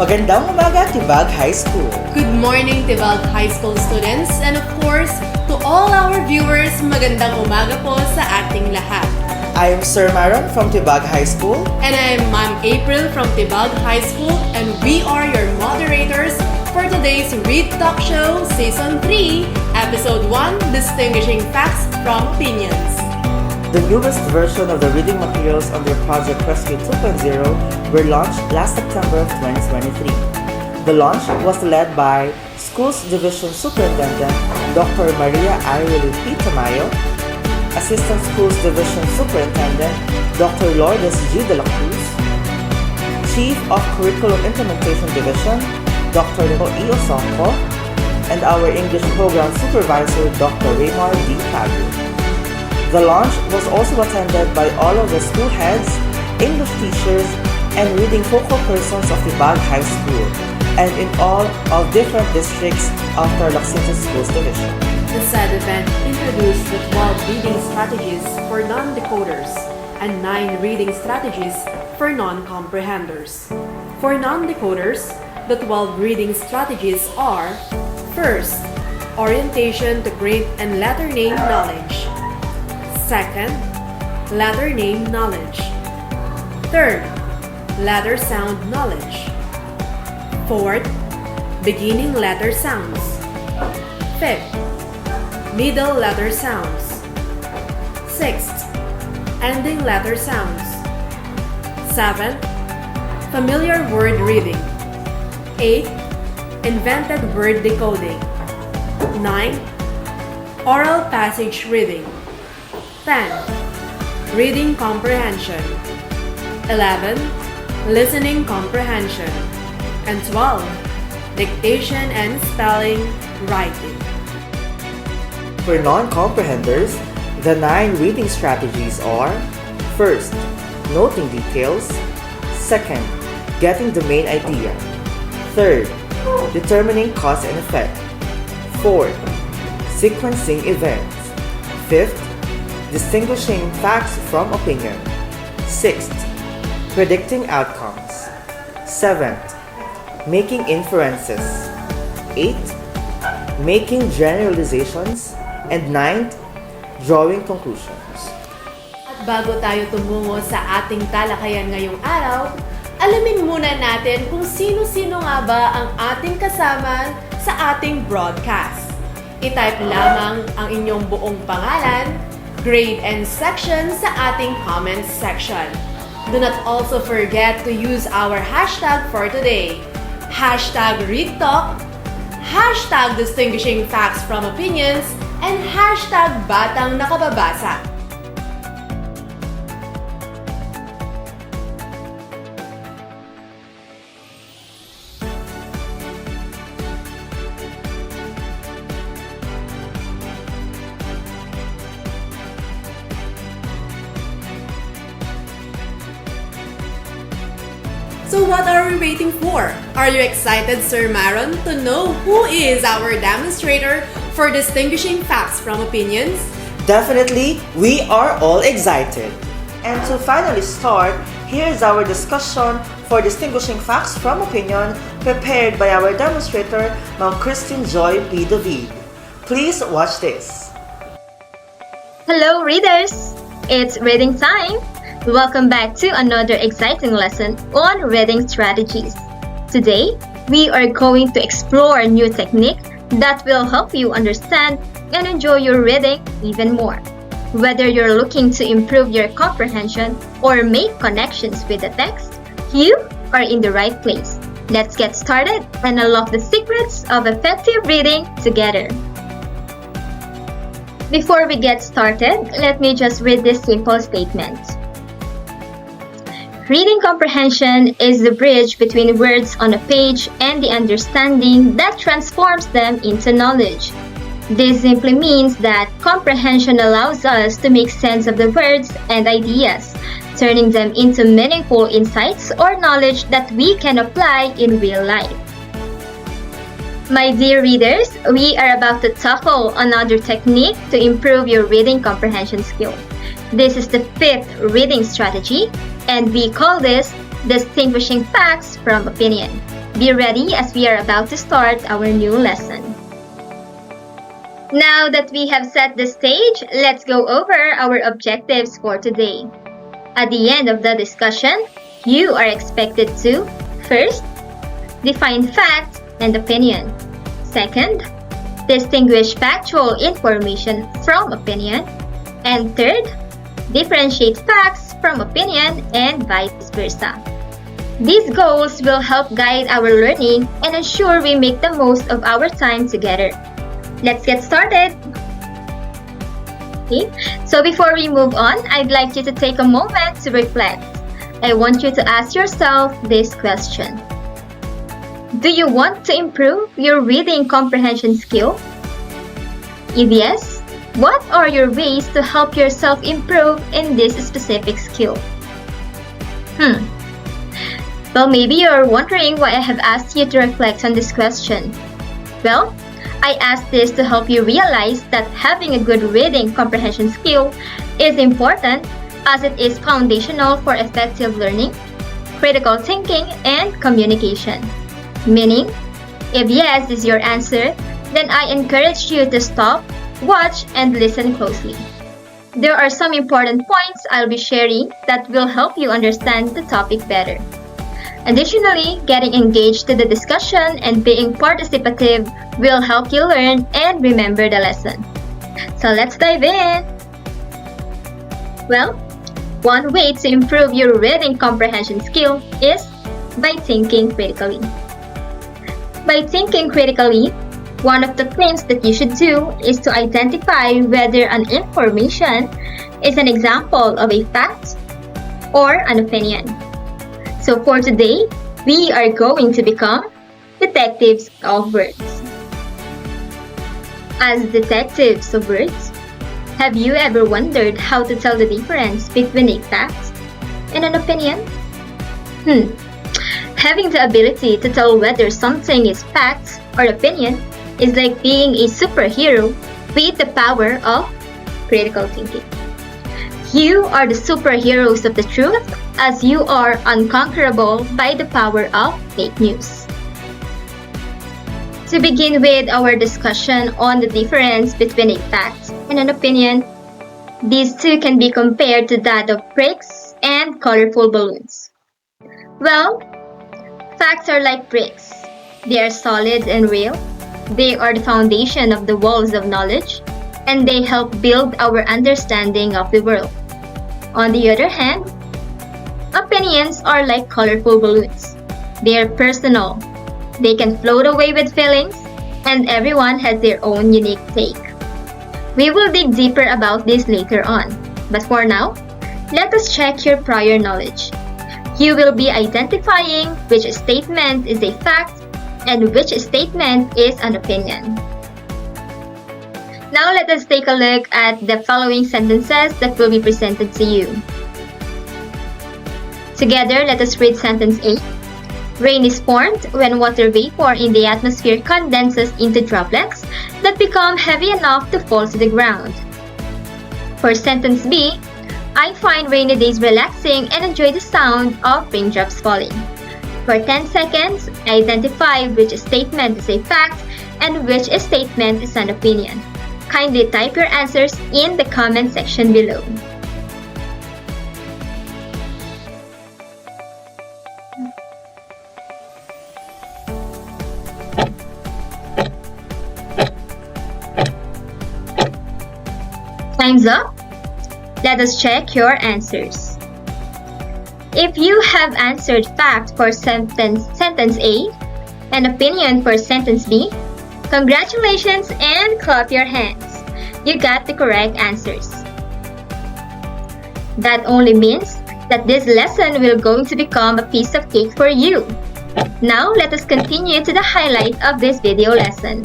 Magandang umaga, Tibag High School! Good morning, Tibag High School students, and of course, to all our viewers, magandang umaga po sa ating lahat. I am Sir Maron from Tibag High School. And I am Ma'am April from Tibag High School, and we are your moderators for today's Read Talk Show Season 3, Episode 1, Distinguishing Facts from Opinions. The newest version of the reading materials under Project Rescue 2.0 were launched last September of 2023. The launch was led by Schools Division Superintendent Dr. Maria Ariel P. Tamayo, Assistant Schools Division Superintendent Dr. Lourdes G. De La Cruz, Chief of Curriculum Implementation Division Dr. E. Osonko, and our English Program Supervisor Dr. Raymar D. Tagu. The launch was also attended by all of the school heads, English teachers, and reading focal persons of Tibag High School, and in all of different districts of Tarlac City Schools Division. The said event introduced the 12 reading strategies for non-decoders and 9 reading strategies for non-comprehenders. For non-decoders, the 12 reading strategies are: first, orientation to grade and letter name knowledge. Second, letter name knowledge. Third, letter sound knowledge. Fourth, beginning letter sounds. Fifth, middle letter sounds. Sixth, ending letter sounds. Seventh, familiar word reading. Eighth, invented word decoding. Ninth, oral passage reading. 10. Reading comprehension. 11. Listening comprehension. And 12. Dictation and spelling writing. For non-comprehenders, the 9 reading strategies are: first, noting details. Second, getting the main idea. Third, determining cause and effect. Fourth, sequencing events. Fifth, distinguishing facts from opinion. Sixth, predicting outcomes. Seventh, making inferences. Eighth, making generalizations. And ninth, drawing conclusions. At bago tayo tumungo sa ating talakayan ngayong araw, alamin muna natin kung sino-sino nga ba ang ating kasama sa ating broadcast. I-type lamang ang inyong buong pangalan, grade and section sa ating comments section. Do not also forget to use our hashtag for today. Hashtag READTALK, hashtag distinguishing facts from opinions, and hashtag batang nakababasa. So what are we waiting for? Are you excited, Sir Maron, to know who is our demonstrator for distinguishing facts from opinions? Definitely, we are all excited. And to finally start, here's our discussion for distinguishing facts from opinion prepared by our demonstrator, Ma'am Christine Joy P. David. Please watch this. Hello readers! It's reading time! Welcome back to another exciting lesson on reading strategies. Today, we are going to explore a new technique that will help you understand and enjoy your reading even more. Whether you're looking to improve your comprehension or make connections with the text, you are in the right place. Let's get started and unlock the secrets of effective reading together. Before we get started, let me just read this simple statement. Reading comprehension is the bridge between words on a page and the understanding that transforms them into knowledge. This simply means that comprehension allows us to make sense of the words and ideas, turning them into meaningful insights or knowledge that we can apply in real life. My dear readers, we are about to tackle another technique to improve your reading comprehension skill. This is the 5th reading strategy, and we call this distinguishing facts from opinion. Be ready as we are about to start our new lesson. Now that we have set the stage, let's go over our objectives for today. At the end of the discussion, you are expected to, first, define fact and opinion. Second, distinguish factual information from opinion. And third, differentiate facts from opinion and vice versa. These goals will help guide our learning and ensure we make the most of our time together. Let's get started! Okay, so before we move on, I'd like you to take a moment to reflect. I want you to ask yourself this question. Do you want to improve your reading comprehension skill? If yes, what are your ways to help yourself improve in this specific skill? Well, maybe you're wondering why I have asked you to reflect on this question. Well, I asked this to help you realize that having a good reading comprehension skill is important as it is foundational for effective learning, critical thinking, and communication. Meaning, if yes is your answer, then I encourage you to stop, watch, and listen closely. There are some important points I'll be sharing that will help you understand the topic better. Additionally, getting engaged to the discussion and being participative will help you learn and remember the lesson. So let's dive in! Well, one way to improve your reading comprehension skill is by thinking critically. By thinking critically, one of the things that you should do is to identify whether an information is an example of a fact or an opinion. So for today, we are going to become detectives of words. As detectives of words, have you ever wondered how to tell the difference between a fact and an opinion? Having the ability to tell whether something is fact or opinion is like being a superhero with the power of critical thinking. You are the superheroes of the truth as you are unconquerable by the power of fake news. To begin with our discussion on the difference between a fact and an opinion, these two can be compared to that of bricks and colorful balloons. Well, facts are like bricks. They are solid and real. They are the foundation of the walls of knowledge, and they help build our understanding of the world. On the other hand, opinions are like colorful balloons. They are personal. They can float away with feelings, and everyone has their own unique take. We will dig deeper about this later on, but for now, let us check your prior knowledge. You will be identifying which statement is a fact and which statement is an opinion. Now let us take a look at the following sentences that will be presented to you. Together, let us read sentence A. Rain is formed when water vapor in the atmosphere condenses into droplets that become heavy enough to fall to the ground. For sentence B, I find rainy days relaxing and enjoy the sound of raindrops falling. For 10 seconds, identify which statement is a fact and which statement is an opinion. Kindly type your answers in the comment section below. Time's up. Let us check your answers. If you have answered fact for sentence A and opinion for sentence B, congratulations and clap your hands. You got the correct answers. That only means that this lesson will going to become a piece of cake for you. Now let us continue to the highlight of this video lesson.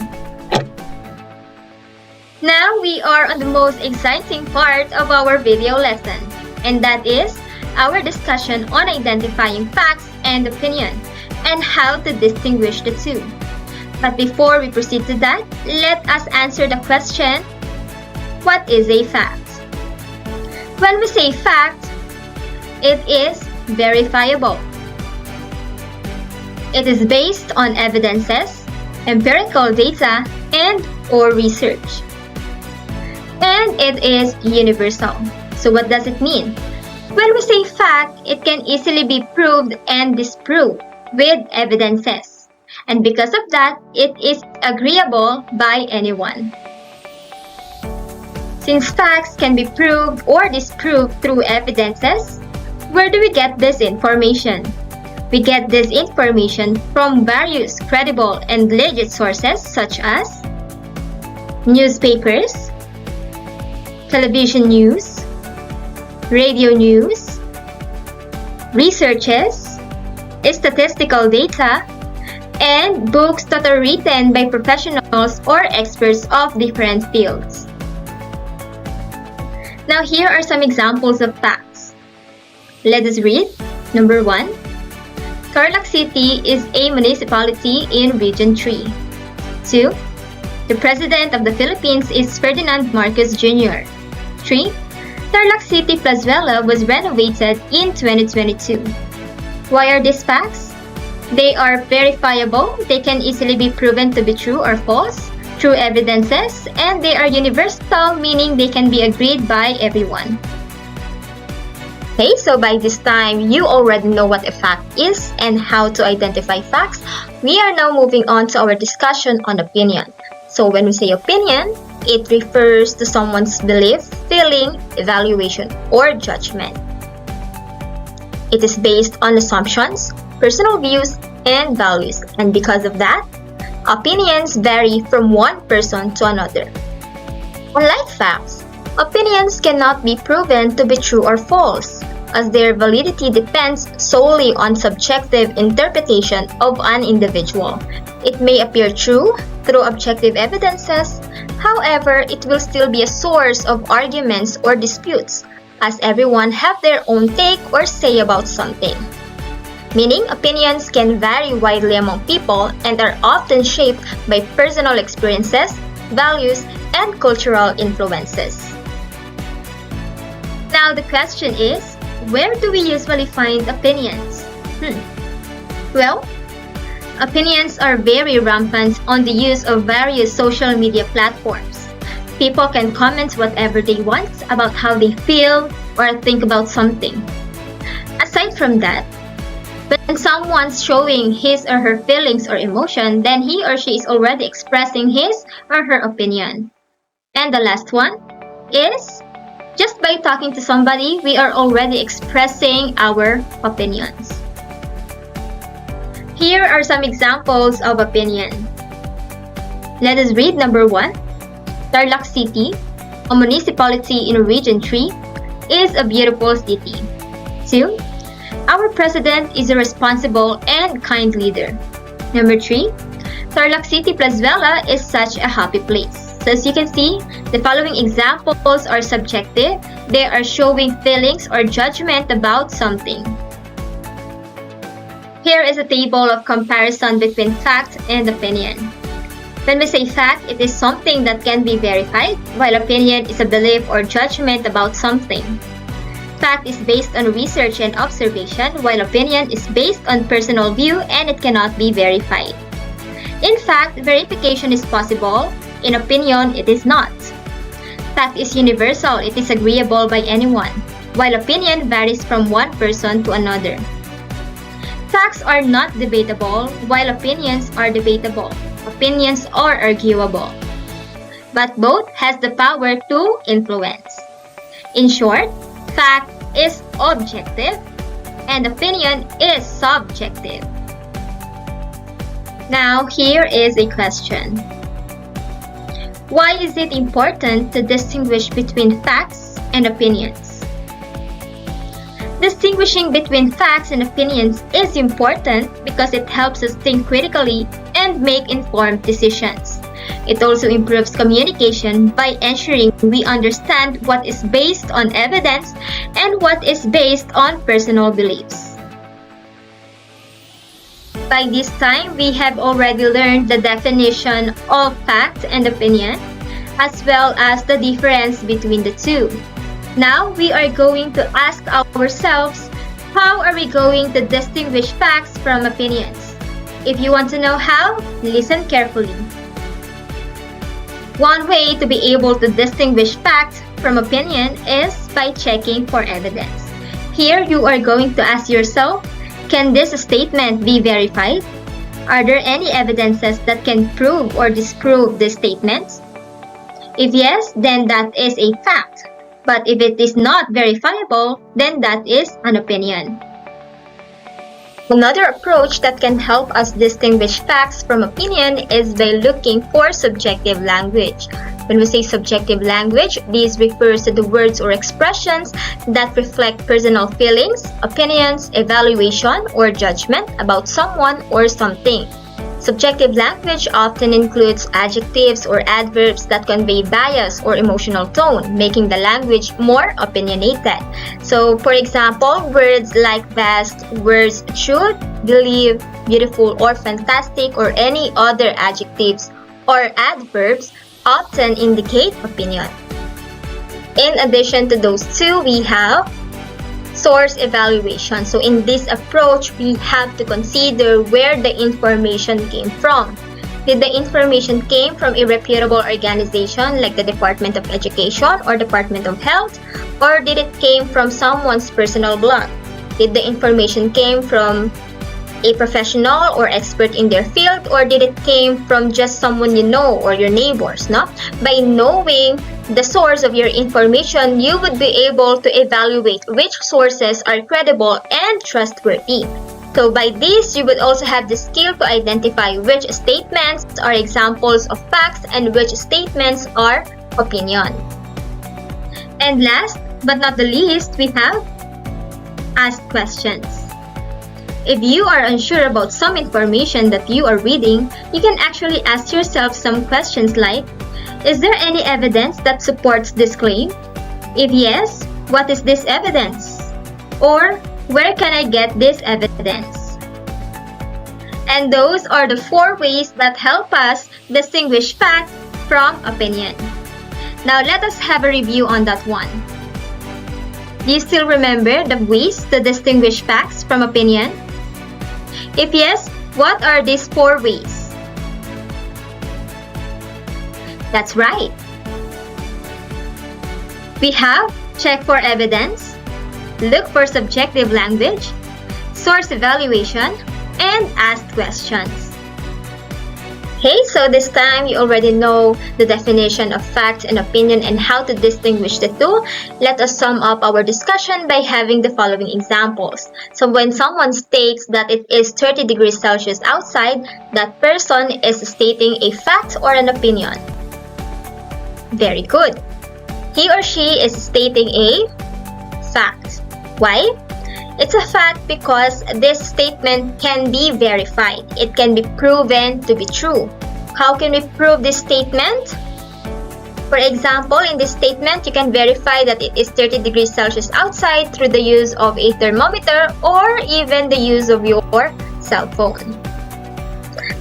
Now we are on the most exciting part of our video lesson, and that is our discussion on identifying facts and opinion and how to distinguish the two. But before we proceed to that, let us answer the question, what is a fact? When we say fact, it is verifiable. It is based on evidences, empirical data, and/or research. And it is universal. So what does it mean? When we say fact, it can easily be proved and disproved with evidences. And because of that, it is agreeable by anyone. Since facts can be proved or disproved through evidences, where do we get this information? We get this information from various credible and legit sources such as newspapers, television news, radio news, researches, statistical data, and books that are written by professionals or experts of different fields. Now here are some examples of facts. Let us read. Number 1. Tarlac City is a municipality in Region 3. 2. The President of the Philippines is Ferdinand Marcos Jr. 3. Tarlac City Plazuela was renovated in 2022. Why are these facts? They are verifiable, they can easily be proven to be true or false through evidences, and they are universal, meaning they can be agreed by everyone. Okay, so by this time, you already know what a fact is and how to identify facts. We are now moving on to our discussion on opinion. So when we say opinion, it refers to someone's belief, feeling, evaluation, or judgment. It is based on assumptions, personal views, and values, and because of that, opinions vary from one person to another. Unlike facts, opinions cannot be proven to be true or false, as their validity depends solely on subjective interpretation of an individual. It may appear true through objective evidences, however, it will still be a source of arguments or disputes, as everyone have their own take or say about something. Meaning, opinions can vary widely among people and are often shaped by personal experiences, values, and cultural influences. Now the question is, where do we usually find opinions? Well, opinions are very rampant on the use of various social media platforms. People can comment whatever they want about how they feel or think about something. Aside from that, when someone's showing his or her feelings or emotion, then he or she is already expressing his or her opinion. And the last one is, just by talking to somebody, we are already expressing our opinions. Here are some examples of opinion. Let us read number 1. Tarlac City, a municipality in Region 3, is a beautiful city. 2. Our president is a responsible and kind leader. Number 3. Tarlac City Plazuela is such a happy place. So as you can see, the following examples are subjective. They are showing feelings or judgment about something. Here is a table of comparison between fact and opinion. When we say fact, it is something that can be verified, while opinion is a belief or judgment about something. Fact is based on research and observation, while opinion is based on personal view and it cannot be verified. In fact, verification is possible. In opinion, it is not. Fact is universal, it is agreeable by anyone, while opinion varies from one person to another. Facts are not debatable, while opinions are debatable. Opinions are arguable. But both has the power to influence. In short, fact is objective and opinion is subjective. Now, here is a question. Why is it important to distinguish between facts and opinions? Distinguishing between facts and opinions is important because it helps us think critically and make informed decisions. It also improves communication by ensuring we understand what is based on evidence and what is based on personal beliefs. By this time, we have already learned the definition of fact and opinion, as well as the difference between the two. Now, we are going to ask ourselves, how are we going to distinguish facts from opinions? If you want to know how, listen carefully. One way to be able to distinguish fact from opinion is by checking for evidence. Here you are going to ask yourself, can this statement be verified? Are there any evidences that can prove or disprove this statement? If yes, then that is a fact. But if it is not verifiable, then that is an opinion. Another approach that can help us distinguish facts from opinion is by looking for subjective language. When we say subjective language, this refers to the words or expressions that reflect personal feelings, opinions, evaluation, or judgment about someone or something. Subjective language often includes adjectives or adverbs that convey bias or emotional tone, making the language more opinionated. So, for example, words like best, words should, believe, beautiful, or fantastic, or any other adjectives or adverbs often indicate opinion. In addition to those two, we have source evaluation. So in this approach, we have to consider where the information came from. Did the information came from a reputable organization like the Department of Education or Department of Health, or did it came from someone's personal blog? Did the information came from a professional or expert in their field, or did it came from just someone you know or your neighbors, no? By knowing the source of your information, you would be able to evaluate which sources are credible and trustworthy. So by this, you would also have the skill to identify which statements are examples of facts and which statements are opinion. And last but not the least, we have ask questions. If you are unsure about some information that you are reading, you can actually ask yourself some questions like, is there any evidence that supports this claim? If yes, what is this evidence? Or, where can I get this evidence? And those are the 4 ways that help us distinguish fact from opinion. Now let us have a review on that one. Do you still remember the ways to distinguish facts from opinion? If yes, what are these 4 ways? That's right. We have check for evidence, look for subjective language, source evaluation, and ask questions. Okay, so this time you already know the definition of fact and opinion and how to distinguish the two. Let us sum up our discussion by having the following examples. So when someone states that it is 30 degrees Celsius outside, that person is stating a fact or an opinion. Very good. He or she is stating a fact. Why? It's a fact because this statement can be verified. It can be proven to be true. How can we prove this statement? For example, in this statement, you can verify that it is 30 degrees Celsius outside through the use of a thermometer or even the use of your cell phone.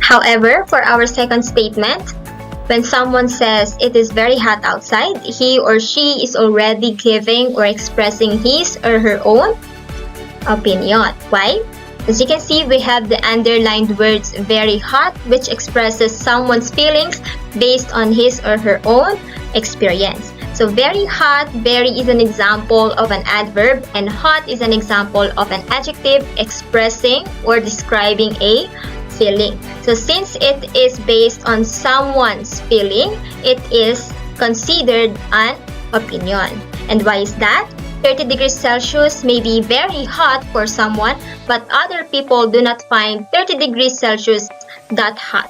However, for our second statement, when someone says it is very hot outside, he or she is already giving or expressing his or her own opinion. Why? As you can see, we have the underlined words very hot, which expresses someone's feelings based on his or her own experience. So very hot, very is an example of an adverb, and hot is an example of an adjective expressing or describing a feeling. So since it is based on someone's feeling, it is considered an opinion. And why is that? 30 degrees Celsius may be very hot for someone, but other people do not find 30 degrees Celsius that hot.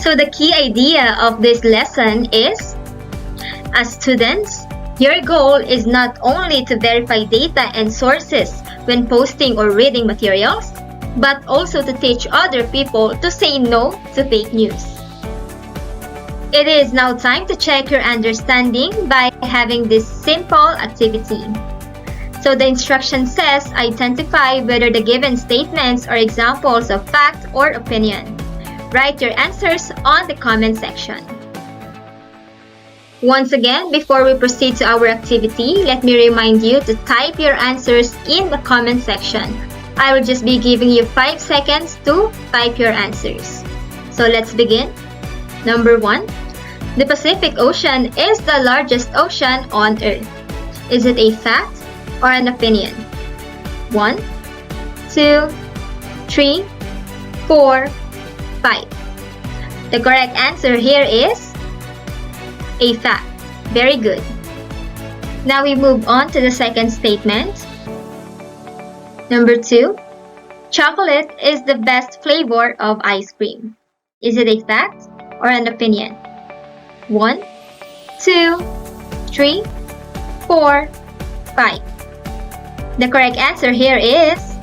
So the key idea of this lesson is, as students, your goal is not only to verify data and sources when posting or reading materials, but also to teach other people to say no to fake news. It is now time to check your understanding by having this simple activity. So the instruction says identify whether the given statements are examples of fact or opinion. Write your answers on the comment section. Once again, before we proceed to our activity, let me remind you to type your answers in the comment section. I will just be giving you 5 seconds to type your answers. So let's begin. Number 1. The Pacific Ocean is the largest ocean on Earth. Is it a fact or an opinion? 1, 2, 3, 4, 5. The correct answer here is a fact. Very good. Now we move on to the second statement. Number 2. Chocolate is the best flavor of ice cream. Is it a fact or an opinion? 1, 2, 3, 4, 5. The correct answer here is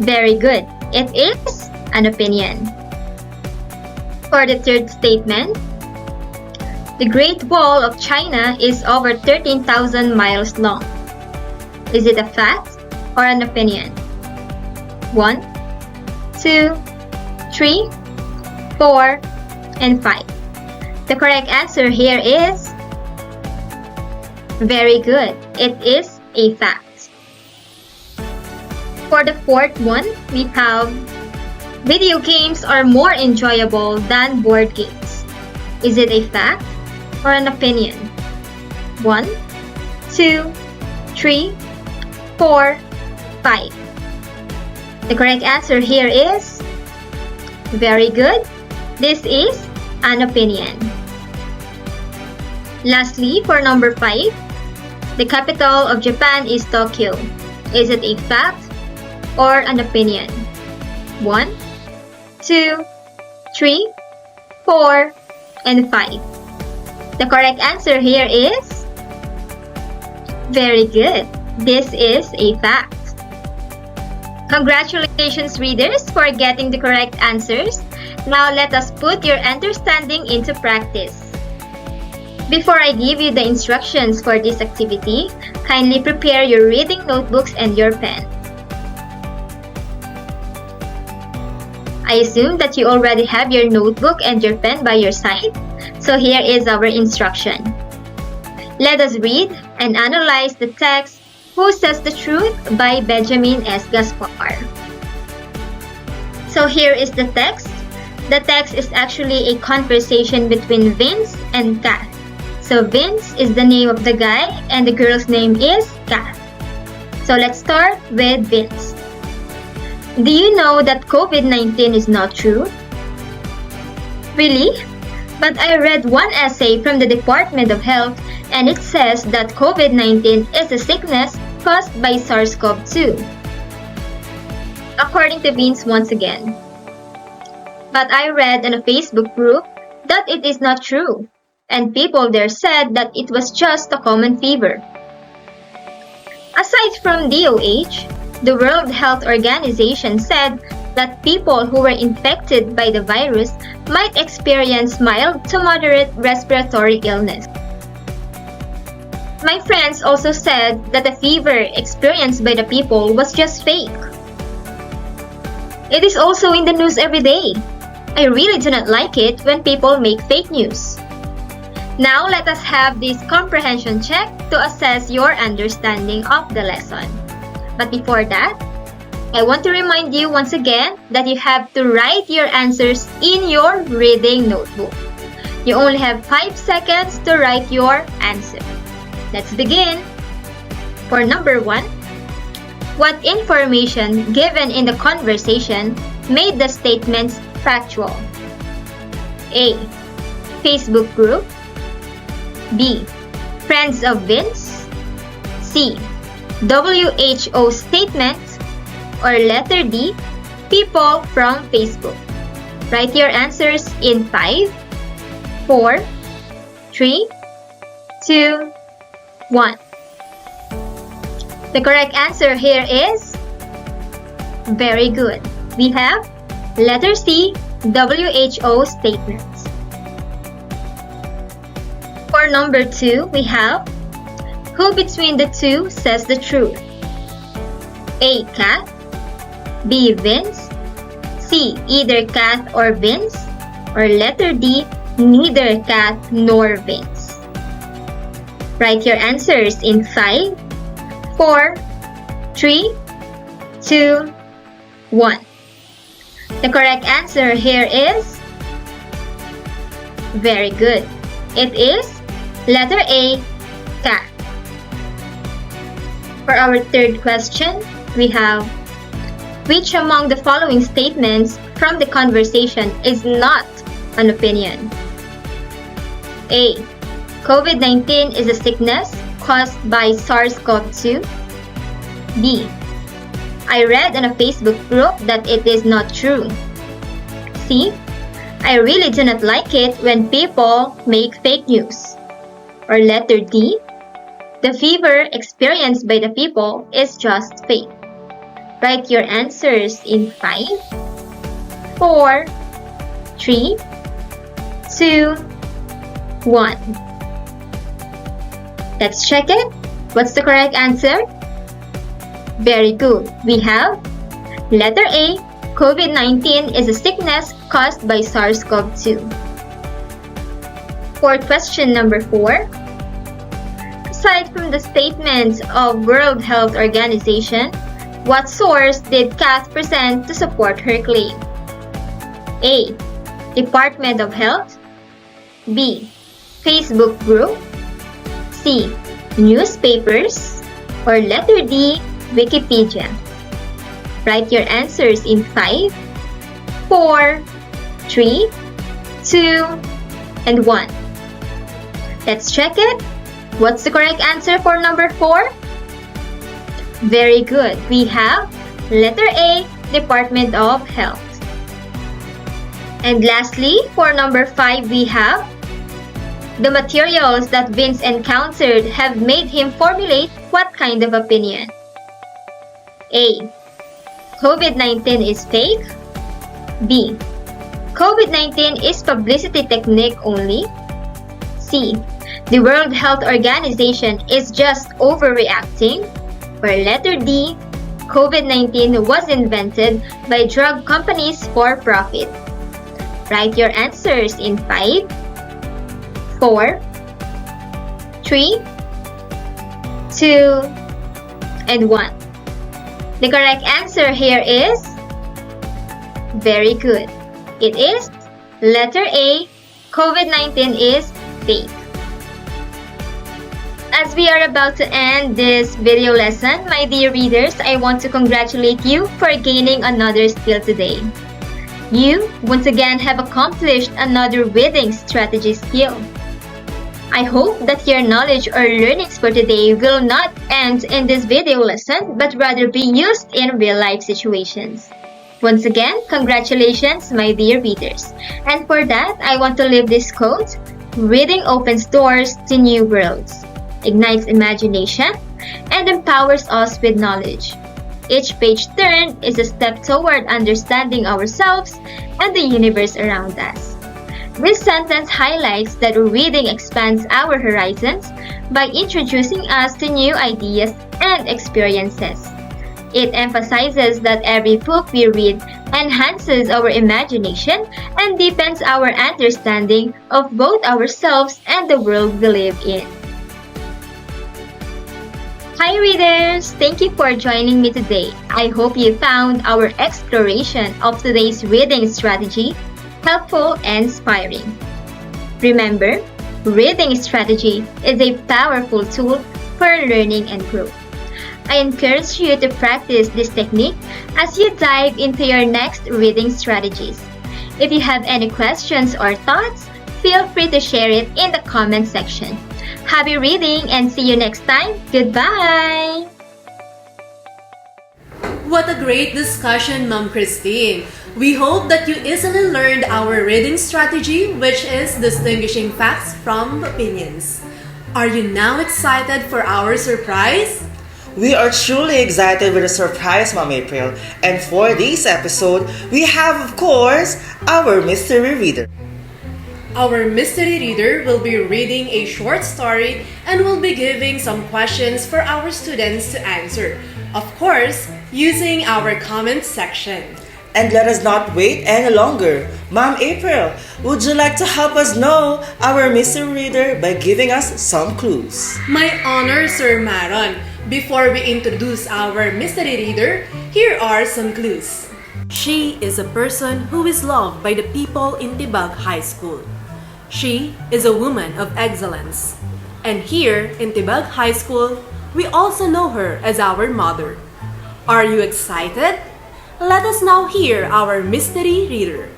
very good. It is an opinion. For the third statement, the Great Wall of China is over 13,000 miles long. Is it a fact or an opinion? 1, 2, 3, 4, and 5. The correct answer here is very good. It is a fact. For the fourth one, we have video games are more enjoyable than board games. Is it a fact or an opinion? 1, 2, 3, 4, 5. The correct answer here is very good. This is an opinion. Lastly, for number 5, the capital of Japan is Tokyo. Is it a fact or an opinion? 1, 2, 3, 4, and 5. The correct answer here is very good. This is a fact. Congratulations, readers, for getting the correct answers. Now let us put your understanding into practice. Before I give you the instructions for this activity, kindly prepare your reading notebooks and your pen. I assume that you already have your notebook and your pen by your side, so here is our instruction. Let us read and analyze the text Who Says the Truth by Benjamin S. Gaspar. So here is the text. The text is actually a conversation between Vince and Kath. So Vince is the name of the guy and the girl's name is Kath. So let's start with Vince. Do you know that COVID-19 is not true? Really? But I read one essay from the Department of Health and it says that COVID-19 is a sickness caused by SARS-CoV-2. According to Vince once again. But I read in a Facebook group that it is not true, and people there said that it was just a common fever. Aside from DOH, the World Health Organization said that people who were infected by the virus might experience mild to moderate respiratory illness. My friends also said that the fever experienced by the people was just fake. It is also in the news every day. I really do not like it when people make fake news. Now let us have this comprehension check to assess your understanding of the lesson. But before that, I want to remind you once again that you have to write your answers in your reading notebook. You only have 5 seconds to write your answer. Let's begin. For number 1, what information given in the conversation made the statements factual? A. Facebook group. B. Friends of Vince. C. WHO statement. Or letter D. People from Facebook. Write your answers in 5, 4, 3, 2, 1. The correct answer here is very good. We have letter C, WHO statements. For number 2, we have who between the two says the truth? A. Kath. B. Vince. C. Either Kath or Vince. Or letter D. Neither Kath nor Vince. Write your answers in 5, 4, 3, 2, 1. The correct answer here is very good. It is letter A, cat. For our third question, we have which among the following statements from the conversation is not an opinion? A. COVID-19 is a sickness caused by SARS-CoV-2. B. I read in a Facebook group that it is not true. C. I really do not like it when people make fake news. Or letter D. The fever experienced by the people is just fake. Write your answers in 5, 4, 3, 2, 1. Let's check it. What's the correct answer? Very good. We have letter A, COVID-19 is a sickness caused by SARS-CoV-2. For question number 4, aside from the statements of World Health Organization, what source did Kath present to support her claim? A. Department of Health. B. Facebook group. C. Newspapers. Or letter D. Wikipedia. Write your answers in 5, 4, 3, 2, and 1. Let's check it. What's the correct answer for number 4? Very good. We have letter A, Department of Health. And lastly, for number 5, we have the materials that Vince encountered have made him formulate what kind of opinion? A. COVID-19 is fake. B. COVID-19 is publicity technique only. C. The World Health Organization is just overreacting. Or letter D. COVID-19 was invented by drug companies for profit. Write your answers in 5, 4, 3, 2, and 1. The correct answer here is very good. It is letter A, COVID-19 is fake. As we are about to end this video lesson, my dear readers, I want to congratulate you for gaining another skill today. You, once again, have accomplished another reading strategy skill. I hope that your knowledge or learnings for today will not end in this video lesson, but rather be used in real-life situations. Once again, congratulations, my dear readers. And for that, I want to leave this quote: reading opens doors to new worlds, ignites imagination, and empowers us with knowledge. Each page turned is a step toward understanding ourselves and the universe around us. This sentence highlights that reading expands our horizons by introducing us to new ideas and experiences. It emphasizes that every book we read enhances our imagination and deepens our understanding of both ourselves and the world we live in. Hi readers! Thank you for joining me today. I hope you found our exploration of today's reading strategy helpful and inspiring. Remember, reading strategy is a powerful tool for learning and growth. I encourage you to practice this technique as you dive into your next reading strategies. If you have any questions or thoughts, feel free to share it in the comment section. Happy reading and see you next time. Goodbye! What a great discussion, Ma'am Christine. We hope that you easily learned our reading strategy, which is distinguishing facts from opinions. Are you now excited for our surprise? We are truly excited with the surprise, Ma'am April. And for this episode, we have, of course, our mystery reader. Our mystery reader will be reading a short story and will be giving some questions for our students to answer. Of course, using our comment section. And let us not wait any longer. Ma'am April, would you like to help us know our mystery reader by giving us some clues? My honor, Sir Maron. Before we introduce our mystery reader, here are some clues. She is a person who is loved by the people in Tibag High School. She is a woman of excellence. And here in Tibag High School, we also know her as our mother. Are you excited? Let us now hear our mystery reader.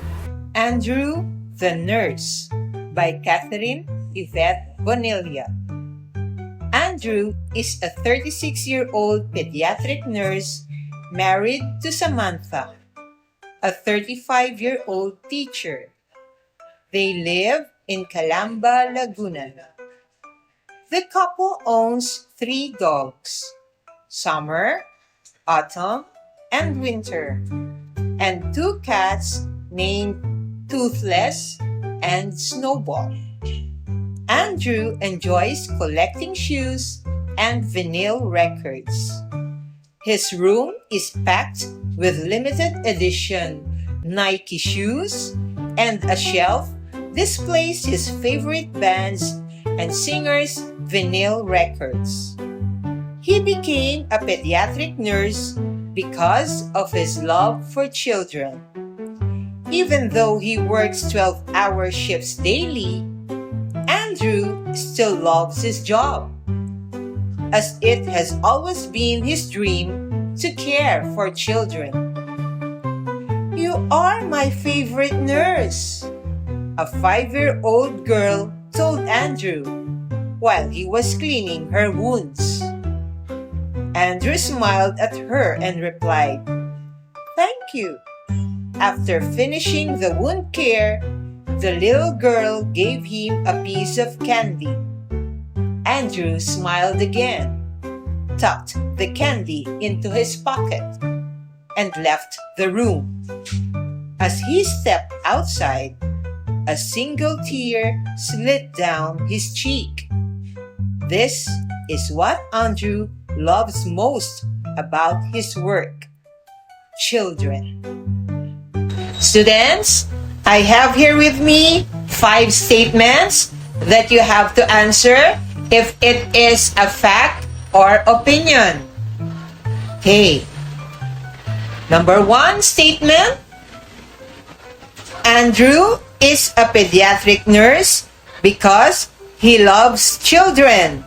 Andrew the Nurse by Catherine Yvette Bonilla. Andrew is a 36-year-old pediatric nurse married to Samantha, a 35-year-old teacher. They live in Calamba, Laguna. The couple owns 3 dogs, Summer, Autumn, and Winter, and 2 cats named Toothless and Snowball. Andrew enjoys collecting shoes and vinyl records. His room is packed with limited edition Nike shoes, and a shelf displays his favorite bands and singers' vinyl records. He became a pediatric nurse because of his love for children. Even though he works 12-hour shifts daily, Andrew still loves his job, as it has always been his dream to care for children. "You are my favorite nurse," a 5-year-old girl told Andrew while he was cleaning her wounds. Andrew smiled at her and replied, "Thank you." After finishing the wound care, the little girl gave him a piece of candy. Andrew smiled again, tucked the candy into his pocket, and left the room. As he stepped outside, a single tear slid down his cheek. This is what Andrew loves most about his work: children. Students, I have here with me 5 statements that you have to answer if it is a fact or opinion. Okay. Number 1 statement: Andrew is a pediatric nurse because he loves children.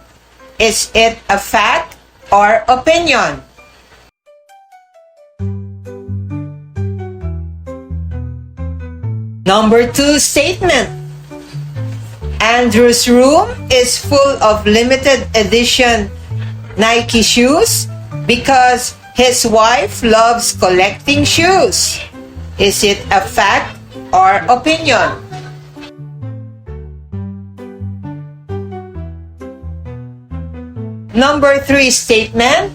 Is it a fact or opinion? Number 2 statement: Andrew's room is full of limited edition Nike shoes because his wife loves collecting shoes. Is it a fact or opinion? Number 3 statement: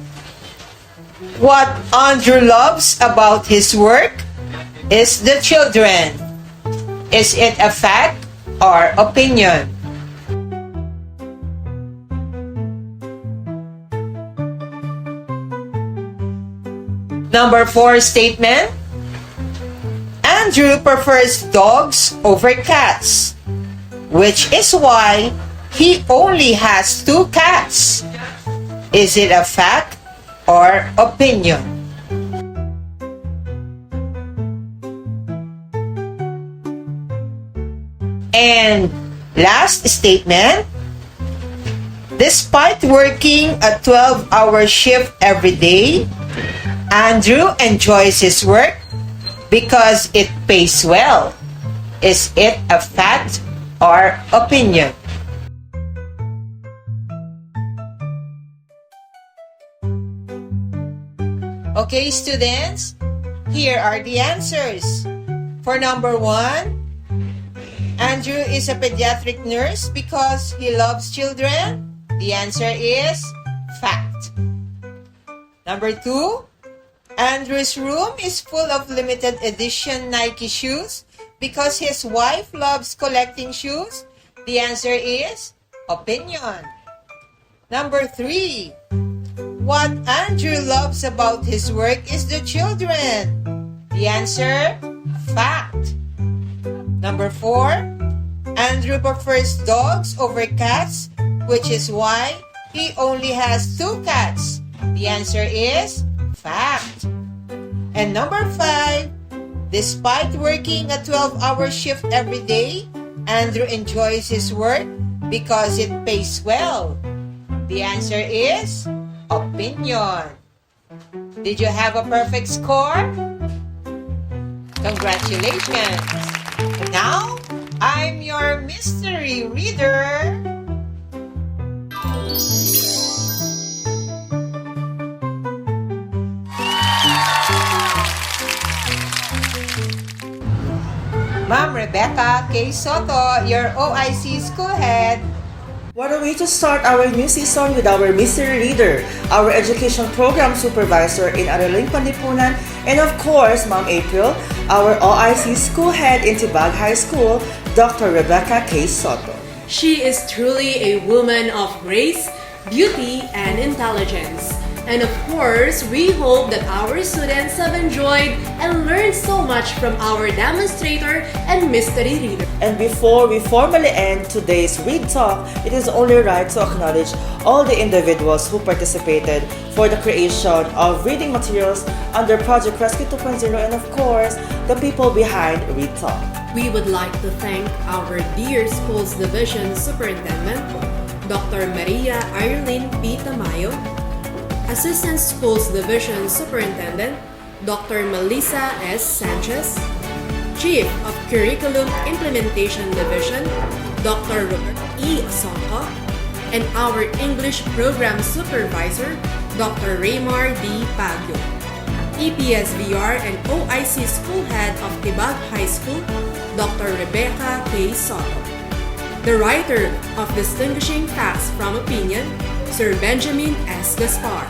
what Andrew loves about his work is the children. Is it a fact or opinion? Number 4 statement: Andrew prefers dogs over cats, which is why he only has 2 cats. Is it a fact or opinion? And last statement: despite working a 12-hour shift every day, Andrew enjoys his work because it pays well. Is it a fact or opinion? Okay, students, here are the answers. For number 1, Andrew is a pediatric nurse because he loves children. The answer is fact. Number 2, Andrew's room is full of limited edition Nike shoes because his wife loves collecting shoes. The answer is opinion. Number 3, what Andrew loves about his work is the children. The answer, fact. Number 4, Andrew prefers dogs over cats, which is why he only has 2 cats. The answer is fact. And number 5, despite working a 12-hour shift every day, Andrew enjoys his work because it pays well. The answer is opinion. Did you have a perfect score? Congratulations! Now, I'm your mystery reader. Ma'am Rebecca K. Soto, your OIC school head. What a way to start our new season with our mystery reader, our education program supervisor in Araling Panlipunan, and of course, Ma'am April, our OIC school head in Tibag High School, Dr. Rebecca K. Soto. She is truly a woman of grace, beauty, and intelligence. And of course, we hope that our students have enjoyed and learned so much from our demonstrator and mystery reader. And before we formally end today's Read Talk, it is only right to acknowledge all the individuals who participated for the creation of reading materials under Project Rescue 2.0 and of course, the people behind Read Talk. We would like to thank our dear Schools Division Superintendent, Dr. Maria Arlene P. Tamayo, Assistant Schools Division Superintendent, Dr. Melissa S. Sanchez, Chief of Curriculum Implementation Division, Dr. Robert E. Osonko, and our English Program Supervisor, Dr. Raymar D. Pagyo, EPSVR and OIC School Head of Tibag High School, Dr. Rebecca K. Soto. The writer of Distinguishing Facts from Opinion, Sir Benjamin S. Gaspar.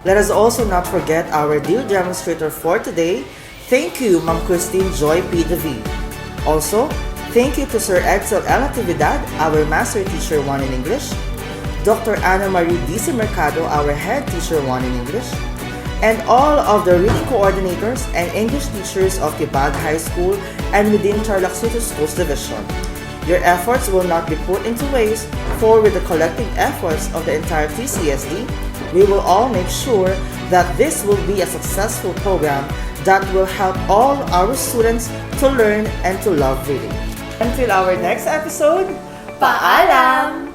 Let us also not forget our dear demonstrator for today. Thank you, Ma'am Christine Joy P. Devi. Also, thank you to Sir Edsel L. Natividad, our Master Teacher 1 in English, Dr. Ana Marie D. C. Mercado, our Head Teacher 1 in English, and all of the reading coordinators and English teachers of Tibag High School and within Tarlac City Schools Division. Your efforts will not be put into waste, for with the collective efforts of the entire TCSD, we will all make sure that this will be a successful program that will help all our students to learn and to love reading. Until our next episode, Paalam!